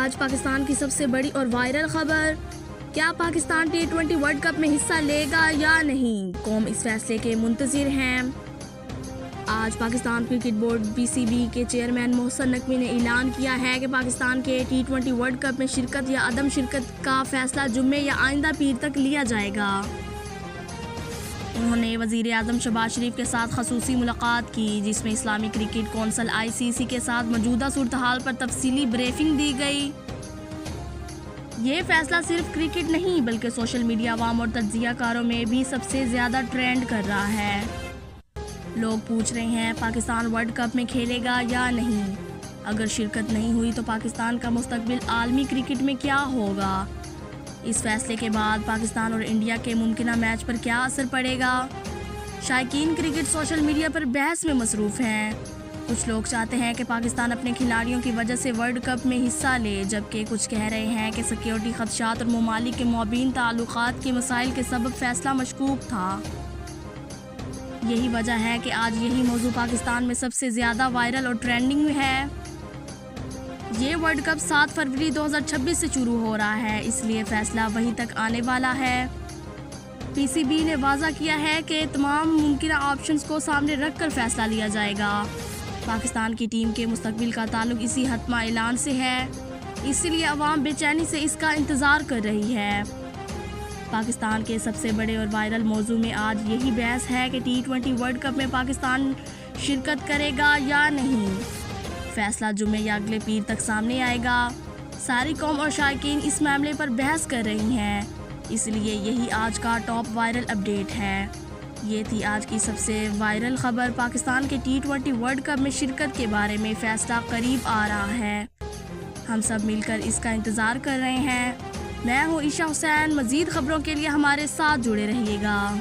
آج پاکستان کی سب سے بڑی اور وائرل خبر، کیا پاکستان T20 ورلڈ کپ میں حصہ لے گا یا نہیں؟ قوم اس فیصلے کے منتظر ہیں۔ آج پاکستان کرکٹ بورڈ PCB کے چیئرمین محسن نقوی نے اعلان کیا ہے کہ پاکستان کے T20 ورلڈ کپ میں شرکت یا عدم شرکت کا فیصلہ جمعے یا آئندہ پیر تک لیا جائے گا۔ انہوں نے وزیر اعظم شہباز شریف کے ساتھ خصوصی ملاقات کی، جس میں اسلامی کرکٹ کونسل ICC کے ساتھ موجودہ صورتحال پر تفصیلی بریفنگ دی گئی۔ یہ فیصلہ صرف کرکٹ نہیں بلکہ سوشل میڈیا عوام اور تجزیہ کاروں میں بھی سب سے زیادہ ٹرینڈ کر رہا ہے۔ لوگ پوچھ رہے ہیں پاکستان ورلڈ کپ میں کھیلے گا یا نہیں؟ اگر شرکت نہیں ہوئی تو پاکستان کا مستقبل عالمی کرکٹ میں کیا ہوگا؟ اس فیصلے کے بعد پاکستان اور انڈیا کے ممکنہ میچ پر کیا اثر پڑے گا؟ شائقین کرکٹ سوشل میڈیا پر بحث میں مصروف ہیں۔ کچھ لوگ چاہتے ہیں کہ پاکستان اپنے کھلاڑیوں کی وجہ سے ورلڈ کپ میں حصہ لے، جبکہ کچھ کہہ رہے ہیں کہ سیکیورٹی خدشات اور ممالک کے مابین تعلقات کے مسائل کے سبب فیصلہ مشکوک تھا۔ یہی وجہ ہے کہ آج یہی موضوع پاکستان میں سب سے زیادہ وائرل اور ٹرینڈنگ میں ہے۔ یہ ورلڈ کپ 7 فروری 2026 سے شروع ہو رہا ہے، اس لیے فیصلہ وہیں تک آنے والا ہے۔ PCB نے واضح کیا ہے کہ تمام ممکنہ آپشنز کو سامنے رکھ کر فیصلہ لیا جائے گا۔ پاکستان کی ٹیم کے مستقبل کا تعلق اسی حتمی اعلان سے ہے، اسی لیے عوام بے چینی سے اس کا انتظار کر رہی ہے۔ پاکستان کے سب سے بڑے اور وائرل موضوع میں آج یہی بحث ہے کہ T20 ورلڈ کپ میں پاکستان شرکت کرے گا یا نہیں۔ فیصلہ جمعے یا اگلے پیر تک سامنے آئے گا۔ ساری قوم اور شائقین اس معاملے پر بحث کر رہی ہیں، اس لیے یہی آج کا ٹاپ وائرل اپڈیٹ ہے۔ یہ تھی آج کی سب سے وائرل خبر۔ پاکستان کے T20 ورلڈ کپ میں شرکت کے بارے میں فیصلہ قریب آ رہا ہے، ہم سب مل کر اس کا انتظار کر رہے ہیں۔ میں ہوں عائشہ حسین، مزید خبروں کے لیے ہمارے ساتھ جڑے رہیے گا۔